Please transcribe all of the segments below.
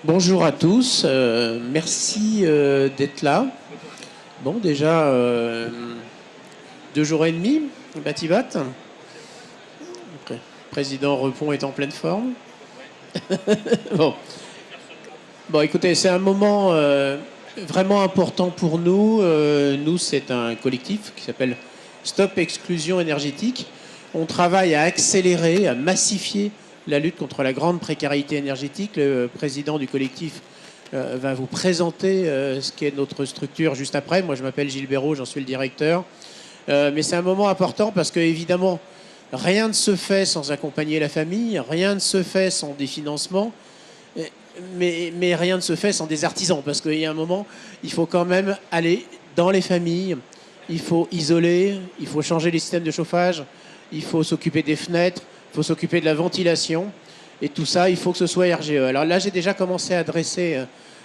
Bonjour à tous, merci d'être là. Bon, déjà, 2 jours et demi, Batibat. Président Repon est en pleine forme. Bon. Bon, écoutez, c'est un moment vraiment important pour nous. Nous, c'est un collectif qui s'appelle Stop Exclusion énergétique. On travaille à accélérer, à massifier la lutte contre la grande précarité énergétique. Le président du collectif va vous présenter ce qu'est notre structure juste après. Moi, je m'appelle Gilles Béraud, j'en suis le directeur. Mais c'est un moment important parce que, évidemment, rien ne se fait sans accompagner la famille, rien ne se fait sans des financements, mais rien ne se fait sans des artisans. Parce qu'il y a un moment, il faut quand même aller dans les familles, il faut isoler, il faut changer les systèmes de chauffage, il faut s'occuper des fenêtres, il faut s'occuper de la ventilation. Et tout ça, il faut que ce soit RGE. Alors là, j'ai déjà commencé à dresser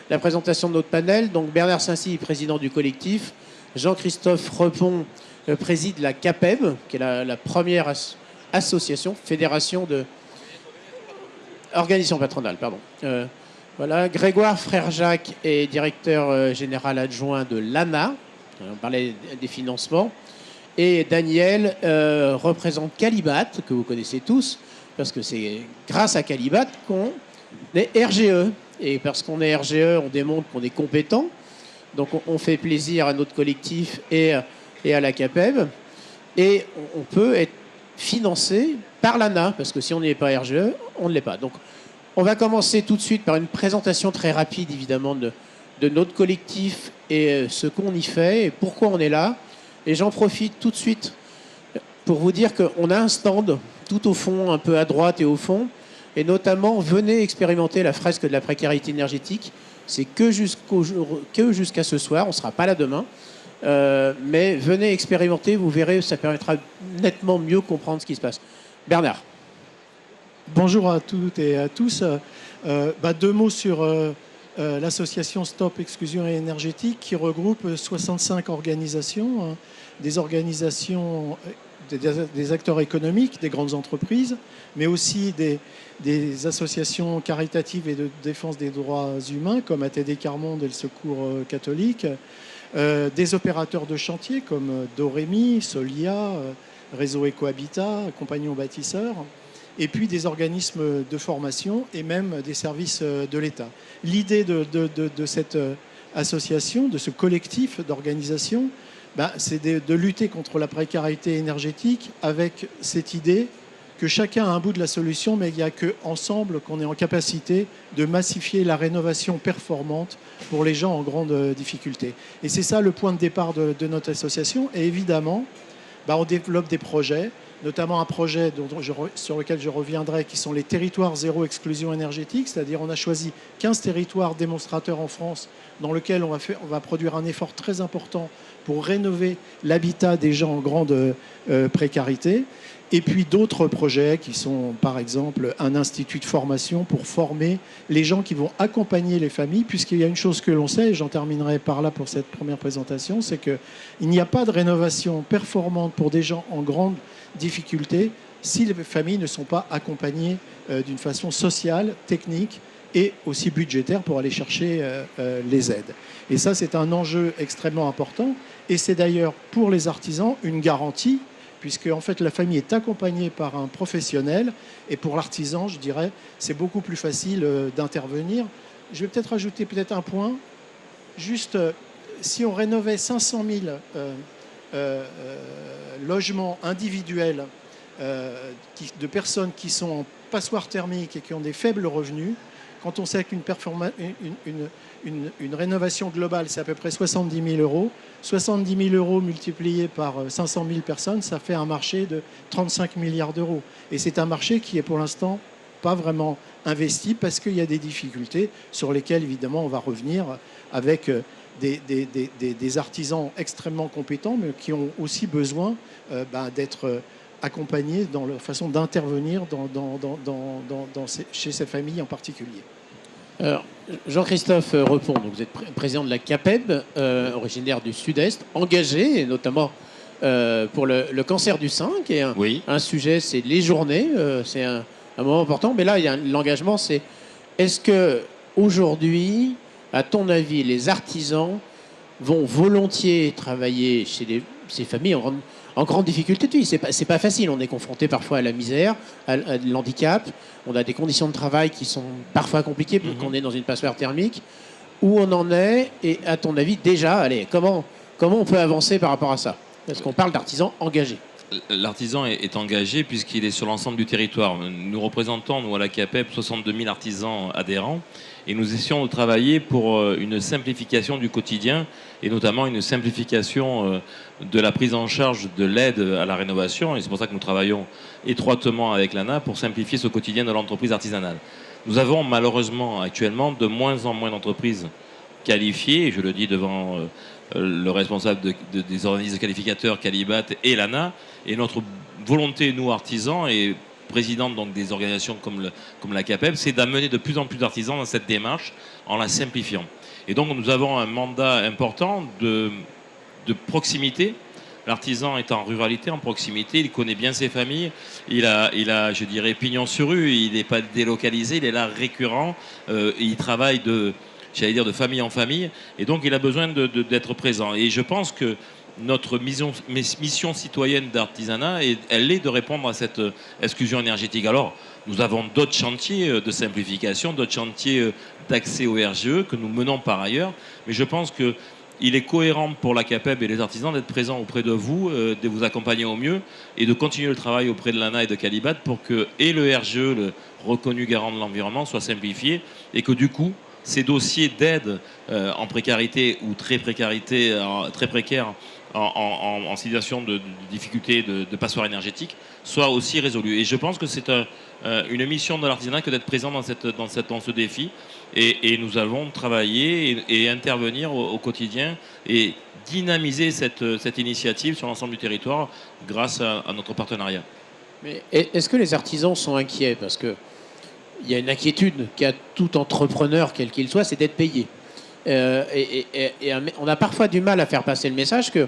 la présentation de notre panel. Donc Bernard Saincy, président du collectif. Jean-Christophe Repon préside la CAPEB, qui est la première association, fédération de... Organisation patronale, pardon. Voilà. Grégoire Frère-Jacques est directeur général adjoint de l'ANA. On parlait des financements. Et Daniel représente Calibat, que vous connaissez tous, parce que c'est grâce à Calibat qu'on est RGE. Et parce qu'on est RGE, on démontre qu'on est compétent. Donc on fait plaisir à notre collectif et à la CAPEB. Et on peut être financé par l'ANA, parce que si on n'est pas RGE, on ne l'est pas. Donc on va commencer tout de suite par une présentation très rapide, évidemment, de notre collectif et ce qu'on y fait et pourquoi on est là. Et j'en profite tout de suite pour vous dire qu'on a un stand tout au fond, un peu à droite et au fond. Et notamment, venez expérimenter la fresque de la précarité énergétique. C'est que jusqu'à ce soir, on ne sera pas là demain. Mais venez expérimenter, vous verrez, ça permettra nettement mieux comprendre ce qui se passe. Bernard. Bonjour à toutes et à tous. 2 mots sur l'association Stop Exclusion énergétique qui regroupe 65 organisations, des organisations, des acteurs économiques, des grandes entreprises, mais aussi des associations caritatives et de défense des droits humains comme ATD Quart Monde et le Secours catholique, des opérateurs de chantier comme Dorémy, Solia, Réseau Ecohabitat, Compagnons Bâtisseurs, et puis des organismes de formation et même des services de l'État. L'idée de cette association, de ce collectif d'organisation, c'est de lutter contre la précarité énergétique avec cette idée que chacun a un bout de la solution, mais il n'y a qu'ensemble qu'on est en capacité de massifier la rénovation performante pour les gens en grande difficulté. Et c'est ça le point de départ de notre association. Et évidemment, on développe des projets, notamment un projet sur lequel je reviendrai, qui sont les territoires zéro exclusion énergétique, c'est-à-dire on a choisi 15 territoires démonstrateurs en France dans lesquels on va produire un effort très important pour rénover l'habitat des gens en grande précarité. Et puis d'autres projets qui sont, par exemple, un institut de formation pour former les gens qui vont accompagner les familles, puisqu'il y a une chose que l'on sait, et j'en terminerai par là pour cette première présentation, c'est qu'il n'y a pas de rénovation performante pour des gens en grande difficulté si les familles ne sont pas accompagnées d'une façon sociale, technique et aussi budgétaire pour aller chercher les aides. Et ça, c'est un enjeu extrêmement important. Et c'est d'ailleurs pour les artisans une garantie, puisque en fait, la famille est accompagnée par un professionnel. Et pour l'artisan, je dirais, c'est beaucoup plus facile d'intervenir. Je vais peut-être ajouter un point. Juste, si on rénovait 500 000 logements individuels de personnes qui sont en passoire thermique et qui ont des faibles revenus, quand on sait qu'une rénovation globale, c'est à peu près 70 000 euros, 70 000 euros multipliés par 500 000 personnes, ça fait un marché de 35 milliards d'euros. Et c'est un marché qui est pour l'instant pas vraiment investi parce qu'il y a des difficultés sur lesquelles, évidemment, on va revenir avec des artisans extrêmement compétents, mais qui ont aussi besoin d'être accompagnés dans leur façon d'intervenir chez ces familles en particulier. Alors, Jean-Christophe Repon, donc vous êtes président de la CAPEB, originaire du Sud-Est, engagé, et notamment pour le cancer du sein, qui est un sujet, c'est les journées, c'est un moment important. Mais là, il y a l'engagement, c'est est-ce que aujourd'hui, à ton avis, les artisans vont volontiers travailler chez ces familles en grande difficulté de vie. C'est pas facile. On est confronté parfois à la misère, à l'handicap. On a des conditions de travail qui sont parfois compliquées pour qu'on est dans une passoire thermique. Où on en est et, à ton avis, déjà, allez, comment on peut avancer par rapport à ça? Parce qu'on parle d'artisans engagés. L'artisan est engagé puisqu'il est sur l'ensemble du territoire. Nous représentons, nous, à la CAPEB, 62 000 artisans adhérents et nous essayons de travailler pour une simplification du quotidien et notamment une simplification de la prise en charge de l'aide à la rénovation. Et c'est pour ça que nous travaillons étroitement avec l'ANA pour simplifier ce quotidien de l'entreprise artisanale. Nous avons malheureusement actuellement de moins en moins d'entreprises qualifiées, et je le dis devant le responsable des organismes qualificateurs, Calibat et l'ANA, et notre volonté, nous artisans et présidente donc des organisations comme la CAPEB, c'est d'amener de plus en plus d'artisans dans cette démarche en la simplifiant. Et donc nous avons un mandat important de proximité. L'artisan est en ruralité, en proximité, il connaît bien ses familles, il a je dirais, pignon sur rue, il n'est pas délocalisé, il est là récurrent, il travaille de famille en famille, et donc il a besoin d'être présent. Et je pense que notre mission citoyenne d'artisanat, elle est de répondre à cette exclusion énergétique. Alors, nous avons d'autres chantiers de simplification, d'autres chantiers d'accès au RGE que nous menons par ailleurs, mais je pense que il est cohérent pour la CAPEB et les artisans d'être présents auprès de vous, de vous accompagner au mieux et de continuer le travail auprès de l'ANA et de Calibat pour que et le RGE, le reconnu garant de l'environnement, soit simplifié et que du coup, ces dossiers d'aide en précarité ou très précaire en situation de difficulté de passoire énergétique soient aussi résolus. Et je pense que c'est une mission de l'artisanat que d'être présent dans ce défi. Et nous allons travailler et intervenir au quotidien et dynamiser cette initiative sur l'ensemble du territoire grâce à notre partenariat. Mais est-ce que les artisans sont inquiets? Parce qu'il y a une inquiétude qu'a tout entrepreneur, quel qu'il soit, c'est d'être payé. Et on a parfois du mal à faire passer le message que,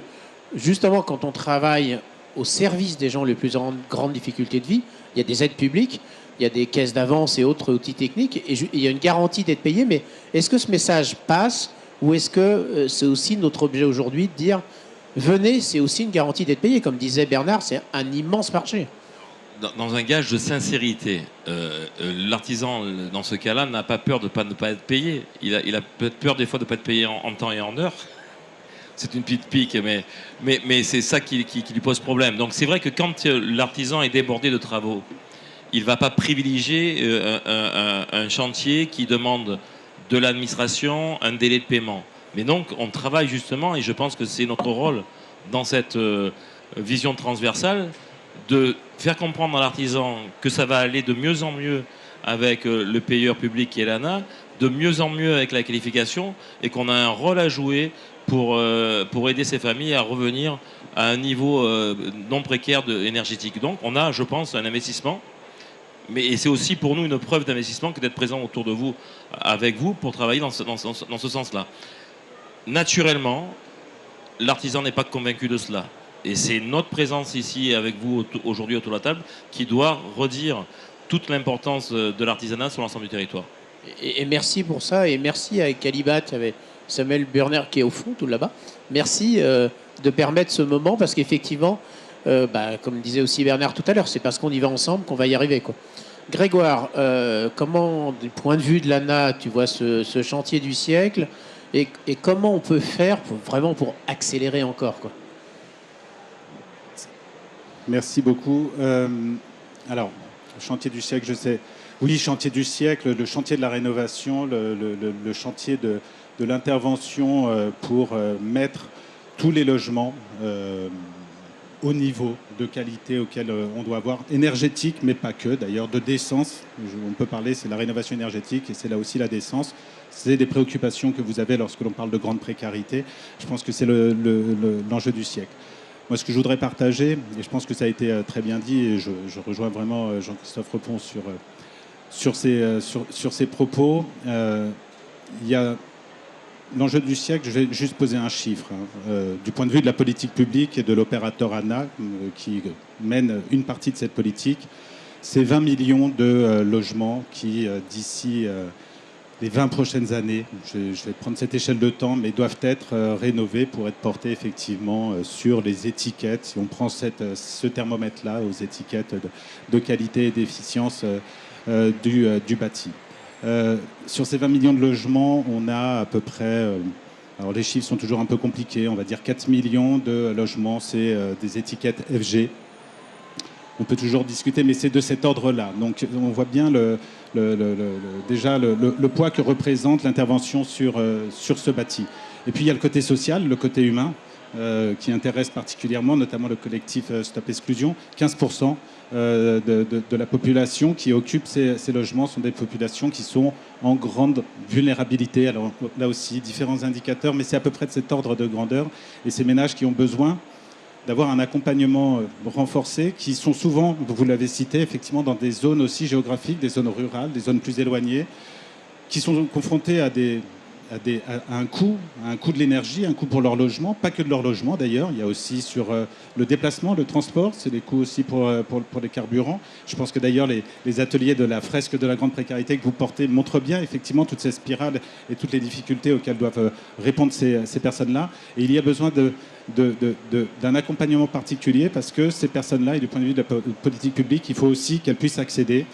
justement, quand on travaille au service des gens les plus en grande difficulté de vie, il y a des aides publiques, il y a des caisses d'avance et autres outils techniques, et il y a une garantie d'être payé, mais est-ce que ce message passe, ou est-ce que c'est aussi notre objet aujourd'hui de dire, venez, c'est aussi une garantie d'être payé, comme disait Bernard, c'est un immense marché. Dans un gage de sincérité, l'artisan, dans ce cas-là, n'a pas peur de ne pas être payé. Il a peur des fois de ne pas être payé en temps et en heure. C'est une petite pique, mais c'est ça qui lui pose problème. Donc c'est vrai que quand l'artisan est débordé de travaux, il ne va pas privilégier un chantier qui demande de l'administration, un délai de paiement. Mais donc on travaille justement, et je pense que c'est notre rôle dans cette vision transversale, de faire comprendre à l'artisan que ça va aller de mieux en mieux avec le payeur public qui est l'ANA, de mieux en mieux avec la qualification, et qu'on a un rôle à jouer pour aider ces familles à revenir à un niveau non précaire énergétique. Donc on a, je pense, un investissement, et c'est aussi pour nous une preuve d'investissement que d'être présent autour de vous, avec vous, pour travailler dans ce sens-là. Naturellement, l'artisan n'est pas convaincu de cela. Et c'est notre présence ici avec vous aujourd'hui autour de la table qui doit redire toute l'importance de l'artisanat sur l'ensemble du territoire. Et merci pour ça, et merci à Calibat, avec Samuel Burner qui est au fond, tout là-bas. Merci de permettre ce moment, parce qu'effectivement, comme disait aussi Bernard tout à l'heure, c'est parce qu'on y va ensemble qu'on va y arriver, quoi. Grégoire, comment, du point de vue de l'ANA, tu vois ce chantier du siècle, et comment on peut faire vraiment pour accélérer encore, quoi? Merci beaucoup. Alors, le chantier du siècle, je sais. Oui, chantier du siècle, le chantier de la rénovation, le chantier de l'intervention pour mettre tous les logements au niveau de qualité auquel on doit avoir, énergétique, mais pas que, d'ailleurs, de décence. On peut parler, c'est la rénovation énergétique, et c'est là aussi la décence. C'est des préoccupations que vous avez lorsque l'on parle de grande précarité. Je pense que c'est l'enjeu du siècle. Moi, ce que je voudrais partager, et je pense que ça a été très bien dit, et je rejoins vraiment Jean-Christophe Repon sur ses propos, il y a l'enjeu du siècle. Je vais juste poser un chiffre. Du point de vue de la politique publique et de l'opérateur ANA, qui mène une partie de cette politique, c'est 20 millions de logements qui, d'ici les 20 prochaines années, je vais prendre cette échelle de temps, mais doivent être rénovés pour être portés effectivement sur les étiquettes. Si on prend ce thermomètre-là aux étiquettes de qualité et d'efficience du bâti. Sur ces 20 millions de logements, on a à peu près, alors les chiffres sont toujours un peu compliqués, on va dire 4 millions de logements, c'est des étiquettes FG. On peut toujours discuter, mais c'est de cet ordre-là. Donc on voit bien déjà le poids que représente l'intervention sur ce bâti. Et puis il y a le côté social, le côté humain, qui intéresse particulièrement, notamment le collectif Stop Exclusion. 15% de la population qui occupe ces logements sont des populations qui sont en grande vulnérabilité. Alors là aussi, différents indicateurs, mais c'est à peu près de cet ordre de grandeur. Et ces ménages qui ont besoin d'avoir un accompagnement renforcé, qui sont souvent, vous l'avez cité, effectivement dans des zones aussi géographiques, des zones rurales, des zones plus éloignées, qui sont confrontés à un coût de l'énergie, un coût pour leur logement, pas que de leur logement d'ailleurs, il y a aussi sur le déplacement, le transport, c'est des coûts aussi pour les carburants. Je pense que d'ailleurs les ateliers de la fresque de la grande précarité que vous portez montrent bien effectivement toutes ces spirales et toutes les difficultés auxquelles doivent répondre ces personnes-là. Et il y a besoin d'un accompagnement particulier parce que ces personnes-là, et du point de vue de la politique publique, il faut aussi qu'elles puissent accéder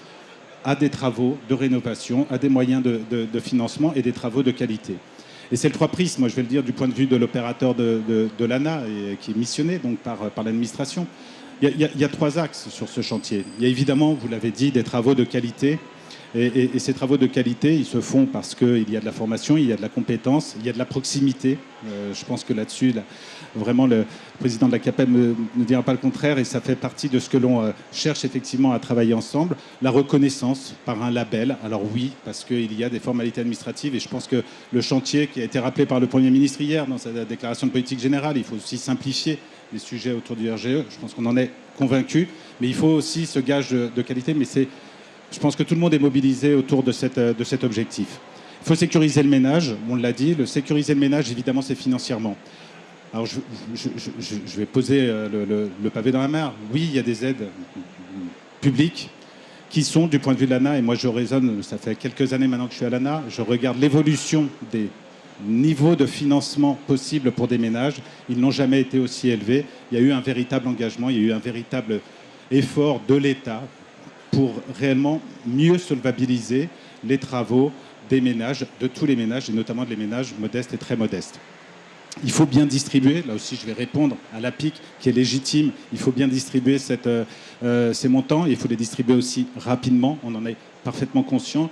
à des travaux de rénovation, à des moyens de financement et des travaux de qualité. Et c'est le 3 prismes, moi je vais le dire du point de vue de l'opérateur de l'ANA, qui est missionné donc par l'administration. Il y a 3 axes sur ce chantier. Il y a évidemment, vous l'avez dit, des travaux de qualité. Et ces travaux de qualité, ils se font parce qu'il y a de la formation, il y a de la compétence, il y a de la proximité. Je pense que là-dessus, vraiment, le président de la CAPEB ne dira pas le contraire, et ça fait partie de ce que l'on cherche effectivement à travailler ensemble. La reconnaissance par un label. Alors oui, parce qu'il y a des formalités administratives, et je pense que le chantier qui a été rappelé par le Premier ministre hier dans sa déclaration de politique générale, il faut aussi simplifier les sujets autour du RGE. Je pense qu'on en est convaincu, mais il faut aussi ce gage de qualité, mais je pense que tout le monde est mobilisé autour de cet objectif. Il faut sécuriser le ménage, on l'a dit. Sécuriser le ménage, évidemment, c'est financièrement. Alors, je vais poser le pavé dans la mare. Oui, il y a des aides publiques qui sont, du point de vue de l'ANA, et moi je raisonne, ça fait quelques années maintenant que je suis à l'ANA, je regarde l'évolution des niveaux de financement possibles pour des ménages. Ils n'ont jamais été aussi élevés. Il y a eu un véritable engagement, il y a eu un véritable effort de l'État pour réellement mieux solvabiliser les travaux des ménages, de tous les ménages, et notamment des ménages modestes et très modestes. Il faut bien distribuer, là aussi je vais répondre à l'APIC qui est légitime, il faut bien distribuer ces montants, et il faut les distribuer aussi rapidement, on en est parfaitement conscient.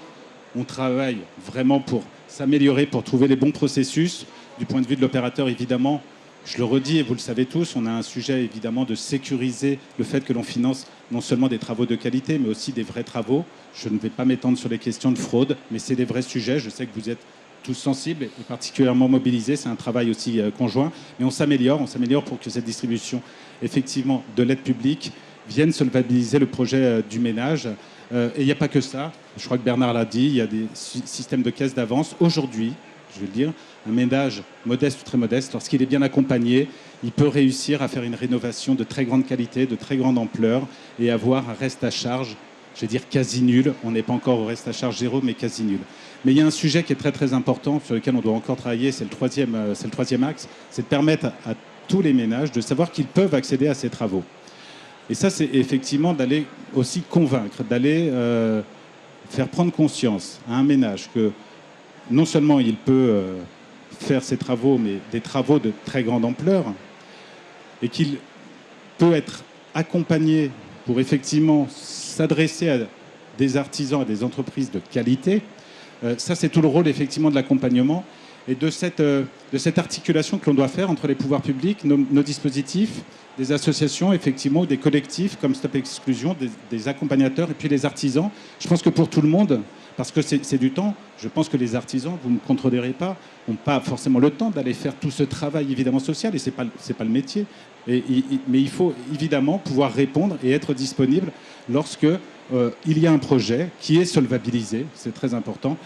On travaille vraiment pour s'améliorer, pour trouver les bons processus. Du point de vue de l'opérateur, évidemment, je le redis et vous le savez tous, on a un sujet évidemment de sécuriser le fait que l'on finance non seulement des travaux de qualité, mais aussi des vrais travaux. Je ne vais pas m'étendre sur les questions de fraude, mais c'est des vrais sujets. Je sais que vous êtes tous sensibles et particulièrement mobilisés. C'est un travail aussi conjoint. Mais on s'améliore pour que cette distribution, effectivement, de l'aide publique vienne solvabiliser le projet du ménage. Et il n'y a pas que ça. Je crois que Bernard l'a dit, il y a des systèmes de caisse d'avance. Aujourd'hui, je vais le dire, un ménage modeste ou très modeste, lorsqu'il est bien accompagné, il peut réussir à faire une rénovation de très grande qualité, de très grande ampleur, et avoir un reste à charge, je vais dire quasi nul. On n'est pas encore au reste à charge zéro, mais quasi nul. Mais il y a un sujet qui est très très important, sur lequel on doit encore travailler, c'est le troisième axe, c'est de permettre à tous les ménages de savoir qu'ils peuvent accéder à ces travaux. Et ça, c'est effectivement d'aller aussi convaincre, d'aller faire prendre conscience à un ménage que non seulement il peut faire ses travaux, mais des travaux de très grande ampleur, et qu'il peut être accompagné pour effectivement s'adresser à des artisans, à des entreprises de qualité. Ça, c'est tout le rôle effectivement de l'accompagnement et de cette articulation que l'on doit faire entre les pouvoirs publics, nos dispositifs, des associations, effectivement, des collectifs comme Stop Exclusion, des accompagnateurs et puis les artisans. Je pense que pour tout le monde, parce que c'est du temps, je pense que les artisans, vous ne me contredirez pas, n'ont pas forcément le temps d'aller faire tout ce travail évidemment social, et c'est pas le métier. Mais il faut évidemment pouvoir répondre et être disponible lorsque il y a un projet qui est solvabilisé, c'est très important,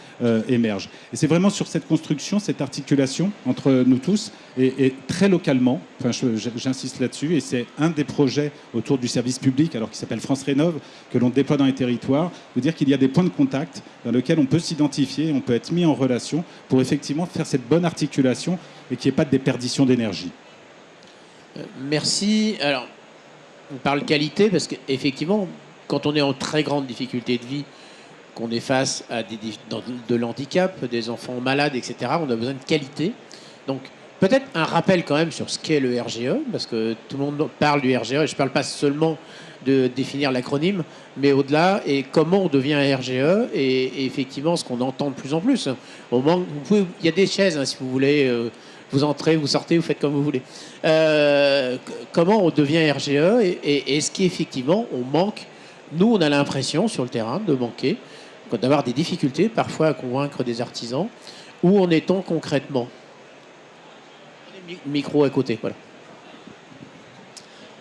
émerge. Et c'est vraiment sur cette construction, cette articulation entre nous tous et très localement, enfin, j'insiste là-dessus, et c'est un des projets autour du service public, alors qui s'appelle France Rénov', que l'on déploie dans les territoires, de dire qu'il y a des points de contact dans lesquels on peut s'identifier, on peut être mis en relation pour effectivement faire cette bonne articulation et qu'il n'y ait pas de déperdition d'énergie. Merci. Alors, on parle qualité parce qu'effectivement, quand on est en très grande difficulté de vie, qu'on est face à de l'handicap, des enfants malades, etc., on a besoin de qualité. Donc, peut-être un rappel quand même sur ce qu'est le RGE, parce que tout le monde parle du RGE, et je ne parle pas seulement de définir l'acronyme, mais au-delà, et comment on devient un RGE, et effectivement, ce qu'on entend de plus en plus. Il y a des chaises, hein, si vous voulez... vous entrez, vous sortez, vous faites comme vous voulez. Comment on devient RGE et est-ce qu'effectivement on manque, nous on a l'impression sur le terrain de manquer, d'avoir des difficultés parfois à convaincre des artisans. Où en est-on concrètement? Micro à côté, voilà.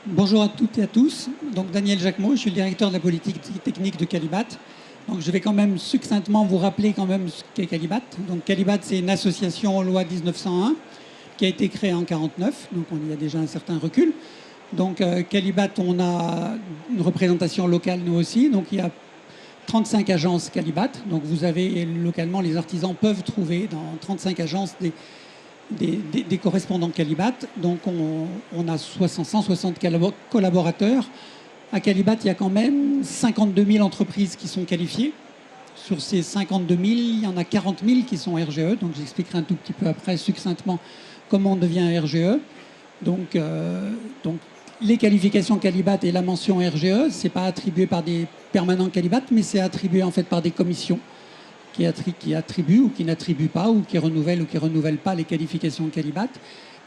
Bonjour à toutes et à tous. Donc Daniel Jacquemot, je suis le directeur de la politique technique de Calibat. Donc je vais quand même succinctement vous rappeler quand même ce qu'est Calibat. Donc Calibat, c'est une association aux lois 1901 qui a été créée en 1949, donc il y a déjà un certain recul. Donc Calibat, on a une représentation locale nous aussi, donc il y a 35 agences Calibat. Donc vous avez localement, les artisans peuvent trouver dans 35 agences des correspondants Calibat. Donc on a 160 collaborateurs. À Calibat, il y a quand même 52 000 entreprises qui sont qualifiées. Sur ces 52 000, il y en a 40 000 qui sont RGE. Donc j'expliquerai un tout petit peu après succinctement comment on devient RGE. Donc les qualifications Calibat et la mention RGE, ce n'est pas attribué par des permanents Calibat, mais c'est attribué en fait par des commissions qui attribuent ou qui n'attribuent pas, ou qui renouvellent pas les qualifications Calibat.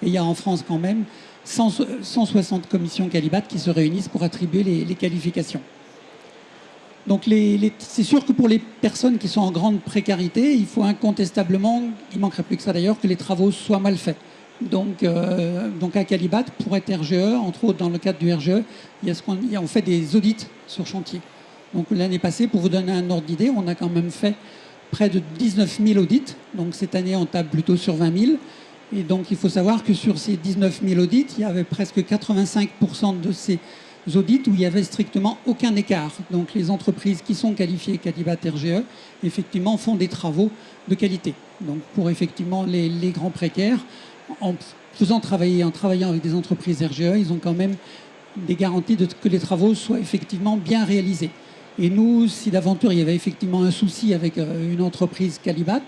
Et il y a en France quand même 160 commissions Calibat qui se réunissent pour attribuer les qualifications. Donc c'est sûr que pour les personnes qui sont en grande précarité, il faut incontestablement, il ne manquerait plus que ça d'ailleurs, que les travaux soient mal faits. Donc à Calibat, pour être RGE, entre autres dans le cadre du RGE, on fait des audits sur chantier. Donc l'année passée, pour vous donner un ordre d'idée, on a quand même fait près de 19 000 audits. Donc cette année, on table plutôt sur 20 000. Et donc il faut savoir que sur ces 19 000 audits, il y avait presque 85% de ces audits où il n'y avait strictement aucun écart. Donc les entreprises qui sont qualifiées Calibat RGE, effectivement, font des travaux de qualité. Donc pour effectivement les grands précaires, en travaillant avec des entreprises RGE, ils ont quand même des garanties que les travaux soient effectivement bien réalisés. Et nous, si d'aventure il y avait effectivement un souci avec une entreprise Calibat,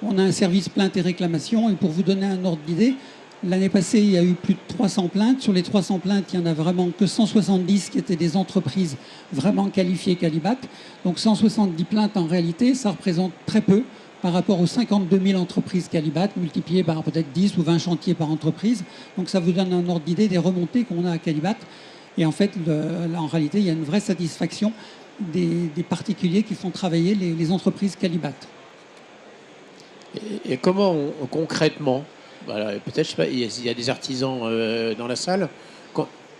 on a un service plainte et réclamation. Et pour vous donner un ordre d'idée, l'année passée, il y a eu plus de 300 plaintes. Sur les 300 plaintes, il n'y en a vraiment que 170 qui étaient des entreprises vraiment qualifiées Calibat. Donc 170 plaintes, en réalité, ça représente très peu par rapport aux 52 000 entreprises Calibat, multipliées par peut-être 10 ou 20 chantiers par entreprise. Donc ça vous donne un ordre d'idée des remontées qu'on a à Calibat. Et en fait, en réalité, il y a une vraie satisfaction des particuliers qui font travailler les entreprises Calibat. Et comment concrètement, voilà, peut-être, je sais pas, il y a des artisans dans la salle.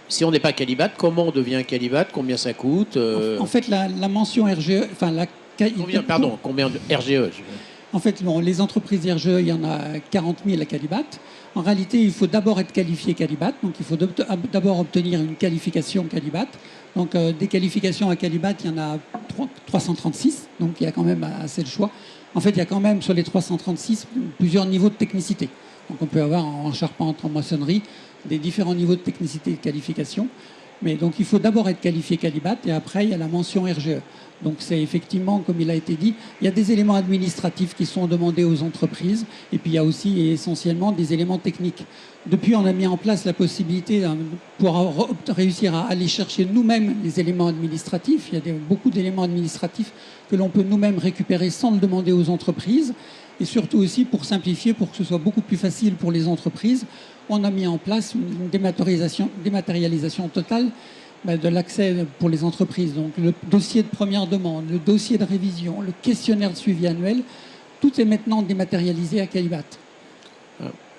Si on n'est pas Calibat, comment on devient Calibat? Combien ça coûte En fait, la mention RGE, enfin combien de RGE? En fait, les entreprises RGE, il y en a 40 000 à Calibat. En réalité, il faut d'abord être qualifié Calibat. Donc, il faut d'abord obtenir une qualification Calibat. Donc, des qualifications à Calibat, il y en a 336. Donc, il y a quand même assez de choix. En fait, il y a quand même sur les 336 plusieurs niveaux de technicité. Donc, on peut avoir en charpente, en maçonnerie, des différents niveaux de technicité et de qualification. Mais donc, il faut d'abord être qualifié Calibat et après, il y a la mention RGE. Donc, c'est effectivement, comme il a été dit, il y a des éléments administratifs qui sont demandés aux entreprises et puis il y a aussi et essentiellement des éléments techniques. Depuis, on a mis en place la possibilité pour réussir à aller chercher nous-mêmes les éléments administratifs. Il y a beaucoup d'éléments administratifs que l'on peut nous-mêmes récupérer sans le demander aux entreprises. Et surtout aussi, pour simplifier, pour que ce soit beaucoup plus facile pour les entreprises, on a mis en place une dématérialisation totale de l'accès pour les entreprises. Donc le dossier de première demande, le dossier de révision, le questionnaire de suivi annuel, tout est maintenant dématérialisé à Calibat.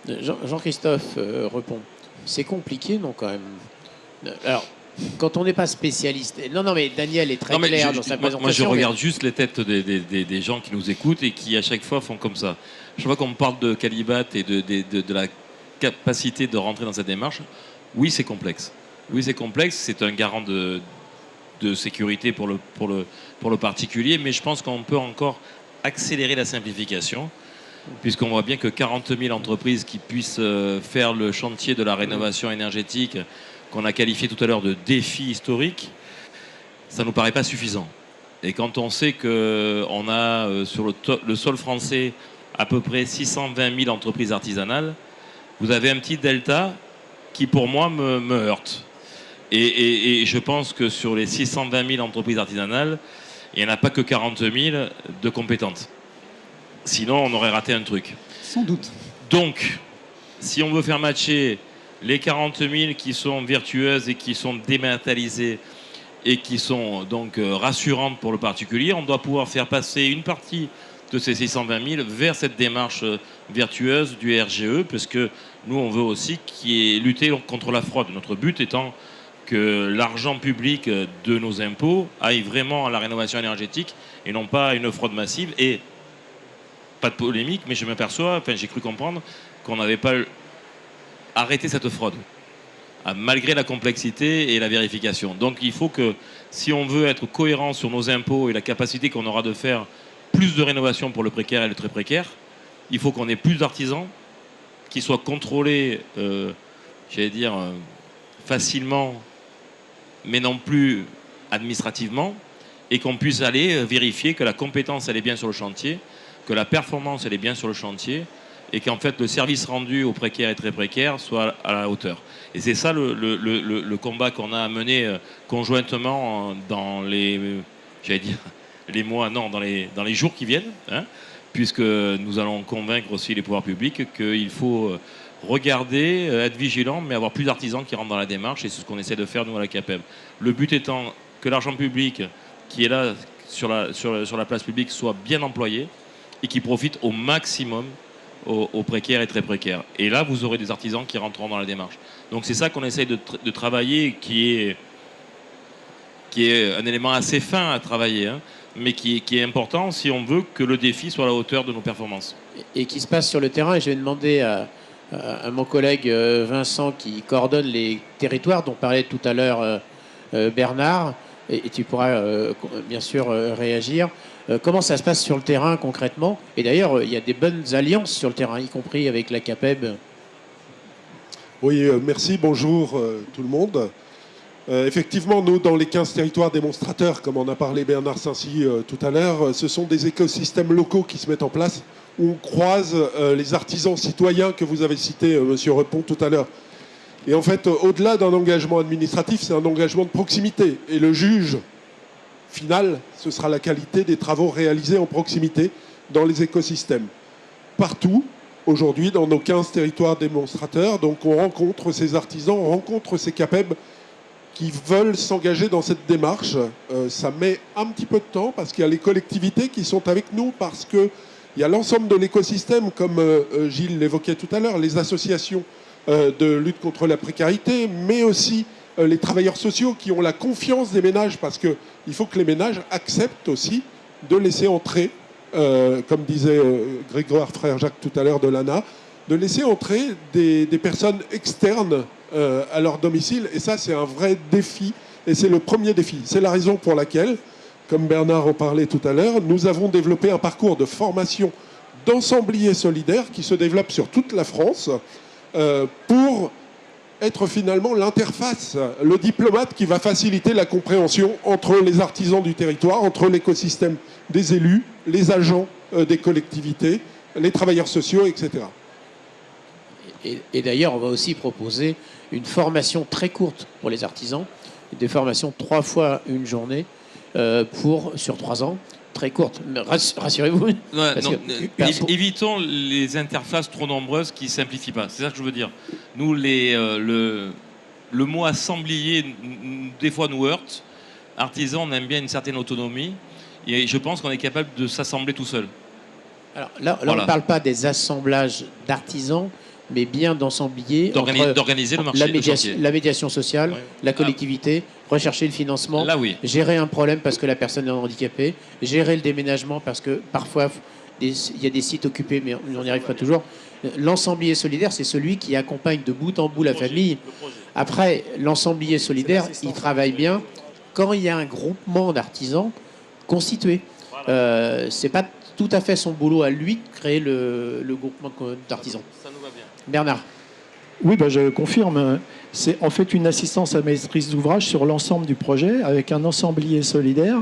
Jean-Christophe répond. C'est compliqué, non, quand même. Alors, quand on n'est pas spécialiste. Non, mais Daniel est très clair dans sa présentation. Moi, je regarde juste les têtes des gens qui nous écoutent et qui, à chaque fois, font comme ça. Je vois qu'on me parle de Qualibat et de la capacité de rentrer dans cette démarche. Oui, c'est complexe. Oui, c'est complexe. C'est un garant de sécurité pour le particulier. Mais je pense qu'on peut encore accélérer la simplification, puisqu'on voit bien que 40 000 entreprises qui puissent faire le chantier de la rénovation énergétique, qu'on a qualifié tout à l'heure de défi historique, ça ne nous paraît pas suffisant. Et quand on sait qu'on a sur le sol français à peu près 620 000 entreprises artisanales, vous avez un petit delta qui, pour moi, me heurte. Et je pense que sur les 620 000 entreprises artisanales, il n'y en a pas que 40 000 de compétentes. Sinon, on aurait raté un truc. Sans doute. Donc, si on veut faire matcher les 40 000 qui sont vertueuses et qui sont dématérialisées et qui sont donc rassurantes pour le particulier, on doit pouvoir faire passer une partie de ces 620 000 vers cette démarche vertueuse du RGE, parce que nous, on veut aussi lutter contre la fraude. Notre but étant que l'argent public de nos impôts aille vraiment à la rénovation énergétique et non pas à une fraude massive. Et pas de polémique, mais je m'aperçois, j'ai cru comprendre qu'on n'avait pas arrêté cette fraude, malgré la complexité et la vérification. Donc il faut que, si on veut être cohérent sur nos impôts et la capacité qu'on aura de faire plus de rénovation pour le précaire et le très précaire, il faut qu'on ait plus d'artisans qui soient contrôlés, facilement, mais non plus administrativement, et qu'on puisse aller vérifier que la compétence elle est bien sur le chantier, que la performance elle est bien sur le chantier, et qu'en fait le service rendu aux précaires et très précaires soit à la hauteur. Et c'est ça le combat qu'on a à mener conjointement dans les mois, non, dans les jours qui viennent, hein, puisque nous allons convaincre aussi les pouvoirs publics qu'il faut regarder, être vigilant, mais avoir plus d'artisans qui rentrent dans la démarche, et c'est ce qu'on essaie de faire nous à la CAPEB. Le but étant que l'argent public qui est là sur la place publique soit bien employé et qui profite au maximum aux précaires et très précaires. Et là, vous aurez des artisans qui rentreront dans la démarche. Donc c'est ça qu'on essaye de travailler, qui est un élément assez fin à travailler, hein, mais qui est important si on veut que le défi soit à la hauteur de nos performances. Et qui se passe sur le terrain. Et je vais demander à mon collègue Vincent, qui coordonne les territoires dont parlait tout à l'heure Bernard, et tu pourras bien sûr réagir. Comment ça se passe sur le terrain concrètement? Et d'ailleurs, il y a des bonnes alliances sur le terrain, y compris avec la CAPEB. Oui, merci, bonjour tout le monde. Effectivement, nous, dans les 15 territoires démonstrateurs, comme en a parlé Bernard Saincy tout à l'heure, ce sont des écosystèmes locaux qui se mettent en place, où on croise les artisans citoyens que vous avez cités, Monsieur Repon, tout à l'heure. Et en fait, au-delà d'un engagement administratif, c'est un engagement de proximité. Et le juge final, ce sera la qualité des travaux réalisés en proximité dans les écosystèmes. Partout, aujourd'hui, dans nos 15 territoires démonstrateurs, donc on rencontre ces artisans, on rencontre ces CAPEB qui veulent s'engager dans cette démarche. Ça met un petit peu de temps parce qu'il y a les collectivités qui sont avec nous, parce qu'il y a l'ensemble de l'écosystème, comme Gilles l'évoquait tout à l'heure, les associations de lutte contre la précarité, mais aussi les travailleurs sociaux qui ont la confiance des ménages, parce qu'il faut que les ménages acceptent aussi de laisser entrer, comme disait Grégoire Frère Jacques tout à l'heure de l'ANA, de laisser entrer des personnes externes à leur domicile. Et ça, c'est un vrai défi, et c'est le premier défi. C'est la raison pour laquelle, comme Bernard en parlait tout à l'heure, nous avons développé un parcours de formation d'ensembliers solidaires qui se développe sur toute la France pour être finalement l'interface, le diplomate qui va faciliter la compréhension entre les artisans du territoire, entre l'écosystème des élus, les agents des collectivités, les travailleurs sociaux, etc. Et d'ailleurs, on va aussi proposer une formation très courte pour les artisans, des formations 3 fois une journée sur 3 ans, très courte. Rassurez-vous. Évitons les interfaces trop nombreuses qui ne simplifient pas. C'est ça que je veux dire. Nous, le mot assemblier, des fois, nous heurte. Artisan, on aime bien une certaine autonomie. Et je pense qu'on est capable de s'assembler tout seul. Alors là, voilà. On ne parle pas des assemblages d'artisans, mais bien d'ensembler entre d'organiser le marché, le chantier. la médiation sociale, Ouais. la collectivité, rechercher le financement, Là, oui. gérer un problème parce que la personne est handicapée, gérer le déménagement parce que parfois il y a des sites occupés, mais on n'y arrive pas toujours. L'ensemblier solidaire, c'est celui qui accompagne de bout en bout la famille. Après, l'ensemblier solidaire, il travaille bien quand il y a un groupement d'artisans constitué. C'est pas tout à fait son boulot à lui de créer le groupement d'artisans. Ça nous va bien. Bernard. Oui, je confirme. C'est en fait une assistance à maîtrise d'ouvrage sur l'ensemble du projet avec un ensemblier solidaire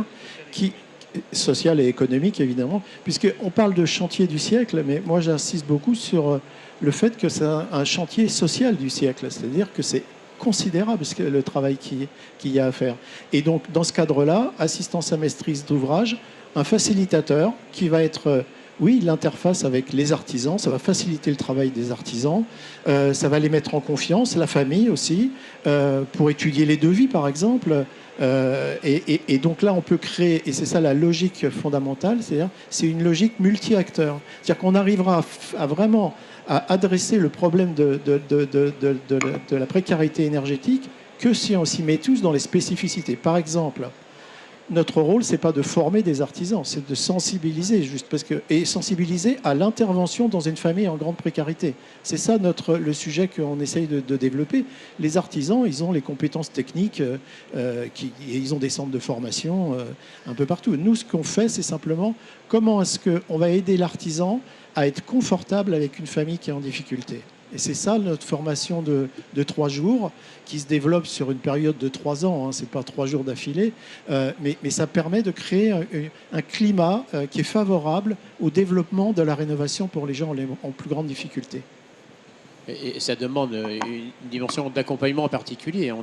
social et économique, évidemment, puisqu'on parle de chantier du siècle, mais moi j'insiste beaucoup sur le fait que c'est un chantier social du siècle, c'est-à-dire que c'est considérable le travail qu'il y a à faire. Et donc, dans ce cadre-là, assistance à maîtrise d'ouvrage, un facilitateur qui va être, oui, l'interface avec les artisans, ça va faciliter le travail des artisans, ça va les mettre en confiance, la famille aussi, pour étudier les devis, par exemple. Et donc là, on peut créer, et c'est ça la logique fondamentale, c'est une logique multi-acteurs. C'est-à-dire qu'on arrivera à vraiment à adresser le problème de la précarité énergétique que si on s'y met tous dans les spécificités. Par exemple, notre rôle, c'est pas de former des artisans, c'est de sensibiliser, et sensibiliser à l'intervention dans une famille en grande précarité. C'est ça le sujet qu'on essaye de développer. Les artisans, ils ont les compétences techniques, ils ont des centres de formation un peu partout. Nous, ce qu'on fait, c'est simplement comment est-ce qu'on va aider l'artisan à être confortable avec une famille qui est en difficulté. Et c'est ça notre formation de 3 jours qui se développe sur une période de 3 ans. Ce n'est pas 3 jours d'affilée, mais ça permet de créer un climat qui est favorable au développement de la rénovation pour les gens en plus grande difficulté. Et ça demande une dimension d'accompagnement en particulier.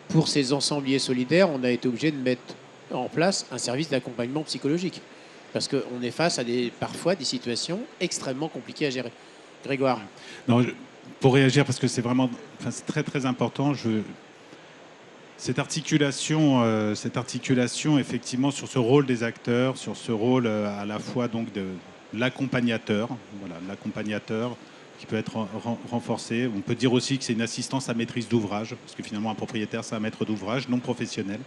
Pour ces ensembliers solidaires, on a été obligé de mettre en place un service d'accompagnement psychologique. Parce qu'on est face à parfois des situations extrêmement compliquées à gérer. Grégoire. Non, pour réagir, parce que c'est vraiment, c'est très très important. Cette articulation, effectivement, sur ce rôle des acteurs, sur ce rôle à la fois donc de l'accompagnateur, l'accompagnateur qui peut être renforcé. On peut dire aussi que c'est une assistance à maîtrise d'ouvrage, parce que finalement un propriétaire c'est un maître d'ouvrage non professionnel.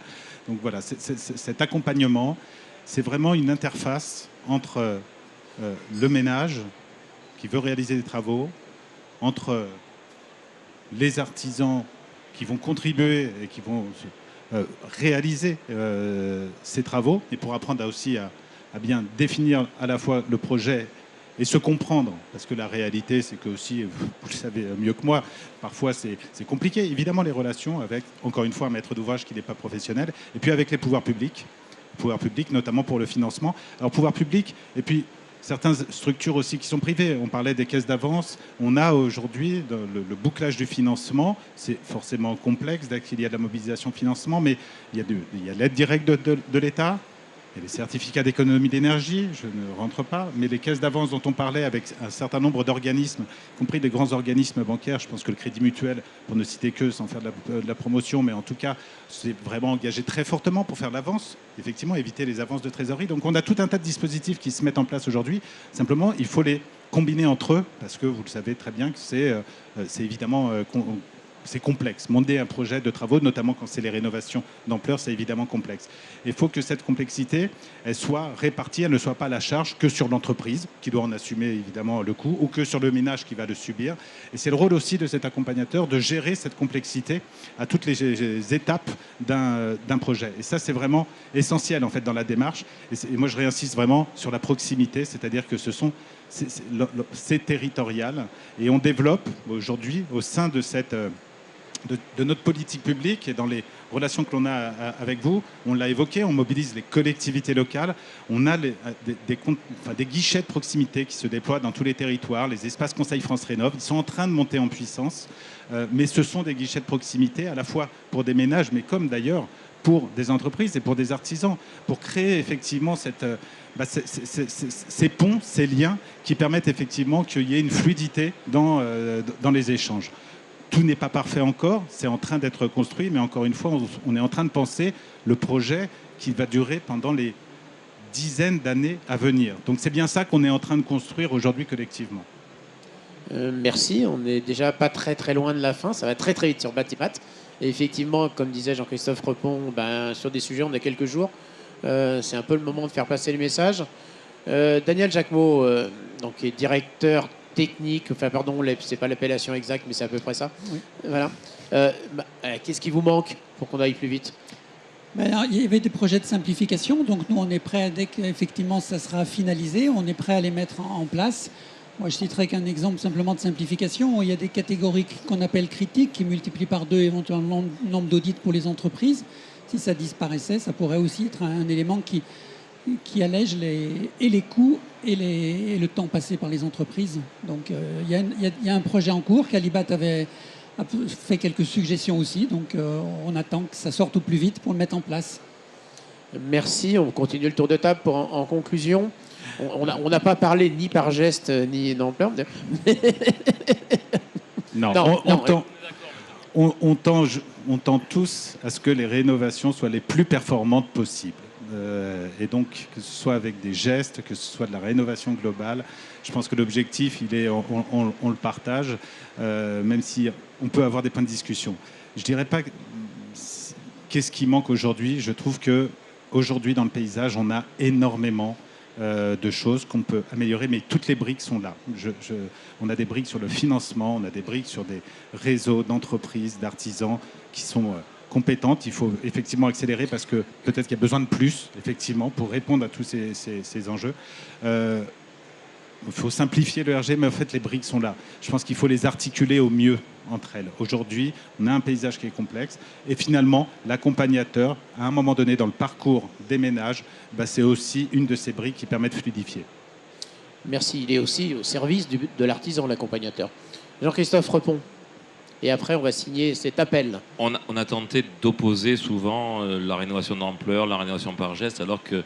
Donc voilà, cet accompagnement, c'est vraiment une interface entre le ménage qui veut réaliser des travaux, entre les artisans qui vont contribuer et qui vont réaliser ces travaux, et pour apprendre aussi à bien définir à la fois le projet et se comprendre, parce que la réalité, c'est que aussi, vous le savez mieux que moi, parfois c'est compliqué, évidemment, les relations avec, encore une fois, un maître d'ouvrage qui n'est pas professionnel, et puis avec les pouvoirs publics, notamment pour le financement. Alors, pouvoir public, et puis certaines structures aussi qui sont privées. On parlait des caisses d'avance. On a aujourd'hui le bouclage du financement. C'est forcément complexe dès qu'il y a de la mobilisation de financement, mais il y a l'aide directe de l'État. Il y a les certificats d'économie d'énergie, je ne rentre pas, mais les caisses d'avance dont on parlait avec un certain nombre d'organismes, y compris des grands organismes bancaires, je pense que le Crédit Mutuel, pour ne citer que, sans faire de la promotion, mais en tout cas, c'est vraiment engagé très fortement pour faire de l'avance, effectivement, éviter les avances de trésorerie. Donc on a tout un tas de dispositifs qui se mettent en place aujourd'hui. Simplement, il faut les combiner entre eux, parce que vous le savez très bien que c'est évidemment... c'est complexe. Monter un projet de travaux, notamment quand c'est les rénovations d'ampleur, c'est évidemment complexe. Il faut que cette complexité, elle soit répartie, elle ne soit pas à la charge que sur l'entreprise, qui doit en assumer évidemment le coût, ou que sur le ménage qui va le subir. Et c'est le rôle aussi de cet accompagnateur de gérer cette complexité à toutes les étapes d'un projet. Et ça, c'est vraiment essentiel en fait dans la démarche. Et moi, je réinsiste vraiment sur la proximité, c'est-à-dire que c'est territorial. Et on développe aujourd'hui, au sein de de notre politique publique et dans les relations que l'on a avec vous, on l'a évoqué, on mobilise les collectivités locales, on a des guichets de proximité qui se déploient dans tous les territoires, les espaces Conseil France Rénov', ils sont en train de monter en puissance, mais ce sont des guichets de proximité à la fois pour des ménages, mais comme d'ailleurs pour des entreprises et pour des artisans, pour créer effectivement ces ponts, ces liens qui permettent effectivement qu'il y ait une fluidité dans les échanges. Tout n'est pas parfait encore, c'est en train d'être construit, mais encore une fois, on est en train de penser le projet qui va durer pendant les dizaines d'années à venir. Donc c'est bien ça qu'on est en train de construire aujourd'hui collectivement. Merci, on n'est déjà pas très très loin de la fin, ça va très très vite sur Batimat. Et effectivement, comme disait Jean-Christophe Repon, sur des sujets, on a quelques jours. C'est un peu le moment de faire passer le message. Daniel Jacquemot, donc, qui est directeur technique, c'est pas l'appellation exacte, mais c'est à peu près ça. Oui. Voilà. Qu'est-ce qui vous manque pour qu'on aille plus vite? Alors, il y avait des projets de simplification, donc nous on est prêt, dès qu'effectivement ça sera finalisé, on est prêt à les mettre en place. Moi je citerai qu'un exemple simplement de simplification. Il y a des catégories qu'on appelle critiques qui multiplient par 2 éventuellement le nombre d'audits pour les entreprises. Si ça disparaissait, ça pourrait aussi être un élément qui allège les coûts et le temps passé par les entreprises. Donc il y a un projet en cours. Calibat a fait quelques suggestions aussi, donc on attend que ça sorte au plus vite pour le mettre en place. Merci, on continue le tour de table pour en conclusion. On n'a pas parlé ni par geste ni d'ampleur. Non, on tend tous à ce que les rénovations soient les plus performantes possibles. Et donc, que ce soit avec des gestes, que ce soit de la rénovation globale, je pense que l'objectif, on le partage, même si on peut avoir des points de discussion. Je ne dirais pas qu'est-ce qui manque aujourd'hui. Je trouve qu'aujourd'hui, dans le paysage, on a énormément de choses qu'on peut améliorer, mais toutes les briques sont là. On a des briques sur le financement, on a des briques sur des réseaux d'entreprises, d'artisans qui sont compétentes. Il faut effectivement accélérer parce que peut-être qu'il y a besoin de plus, effectivement, pour répondre à tous ces enjeux. Il faut simplifier le RG, mais en fait, les briques sont là. Je pense qu'il faut les articuler au mieux entre elles. Aujourd'hui, on a un paysage qui est complexe. Et finalement, l'accompagnateur, à un moment donné, dans le parcours des ménages, c'est aussi une de ces briques qui permet de fluidifier. Merci. Il est aussi au service de l'artisan, l'accompagnateur. Jean-Christophe Repon. Et après, on va signer cet appel. On a tenté d'opposer souvent la rénovation d'ampleur, la rénovation par geste, alors que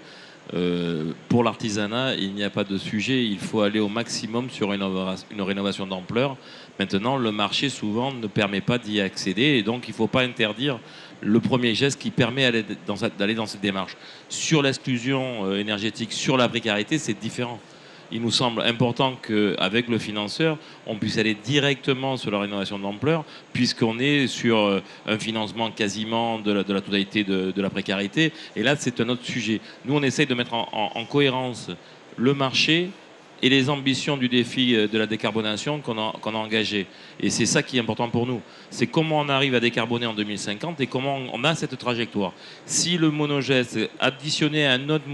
pour l'artisanat, il n'y a pas de sujet. Il faut aller au maximum sur une rénovation d'ampleur. Maintenant, le marché, souvent, ne permet pas d'y accéder. Et donc, il ne faut pas interdire le premier geste qui permet d'aller dans cette démarche. Sur l'exclusion énergétique, sur la précarité, c'est différent. Il nous semble important qu'avec le financeur, on puisse aller directement sur la rénovation d'ampleur, puisqu'on est sur un financement quasiment de la totalité de la précarité. Et là, c'est un autre sujet. Nous, on essaye de mettre en cohérence le marché et les ambitions du défi de la décarbonation qu'on a engagé. Et c'est ça qui est important pour nous. C'est comment on arrive à décarboner en 2050 et comment on a cette trajectoire. Si le monogeste, additionné à un autre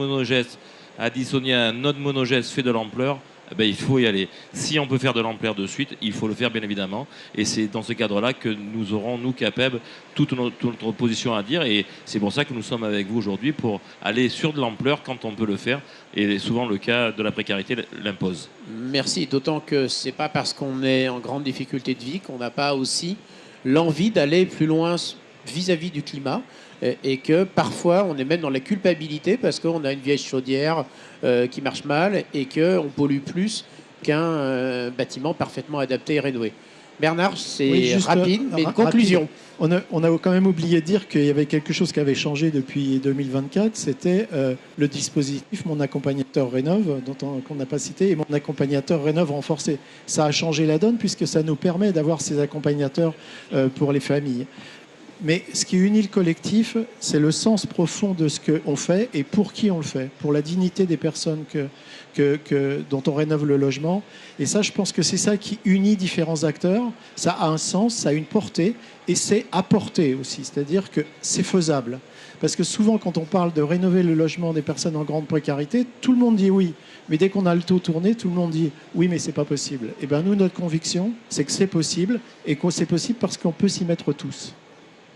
monogeste, fait de l'ampleur, il faut y aller. Si on peut faire de l'ampleur de suite, il faut le faire bien évidemment. Et c'est dans ce cadre-là que nous aurons, nous, CAPEB, toute notre position à dire. Et c'est pour ça que nous sommes avec vous aujourd'hui, pour aller sur de l'ampleur quand on peut le faire. Et souvent, le cas de la précarité l'impose. Merci. D'autant que ce n'est pas parce qu'on est en grande difficulté de vie qu'on n'a pas aussi l'envie d'aller plus loin vis-à-vis du climat. Et que parfois on est même dans la culpabilité parce qu'on a une vieille chaudière qui marche mal et qu'on pollue plus qu'un bâtiment parfaitement adapté et rénové. Bernard, c'est oui, rapide, mais une conclusion. On a quand même oublié de dire qu'il y avait quelque chose qui avait changé depuis 2024, c'était le dispositif Mon Accompagnateur Rénov', qu'on n'a pas cité, et Mon Accompagnateur Rénov' renforcé. Ça a changé la donne puisque ça nous permet d'avoir ces accompagnateurs pour les familles. Mais ce qui unit le collectif, c'est le sens profond de ce qu'on fait et pour qui on le fait, pour la dignité des personnes dont on rénove le logement. Et ça, je pense que c'est ça qui unit différents acteurs. Ça a un sens, ça a une portée et c'est apporté aussi, c'est-à-dire que c'est faisable. Parce que souvent, quand on parle de rénover le logement des personnes en grande précarité, tout le monde dit oui. Mais dès qu'on a le taux tourné, tout le monde dit oui, mais c'est pas possible. Et bien nous, notre conviction, c'est que c'est possible et que c'est possible parce qu'on peut s'y mettre tous.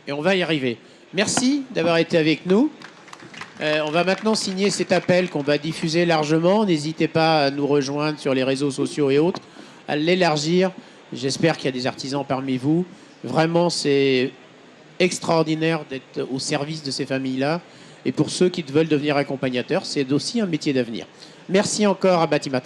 Et on va y arriver. Merci d'avoir été avec nous. On va maintenant signer cet appel qu'on va diffuser largement. N'hésitez pas à nous rejoindre sur les réseaux sociaux et autres, à l'élargir. J'espère qu'il y a des artisans parmi vous. Vraiment, c'est extraordinaire d'être au service de ces familles-là. Et pour ceux qui veulent devenir accompagnateurs, c'est aussi un métier d'avenir. Merci encore à Batimat.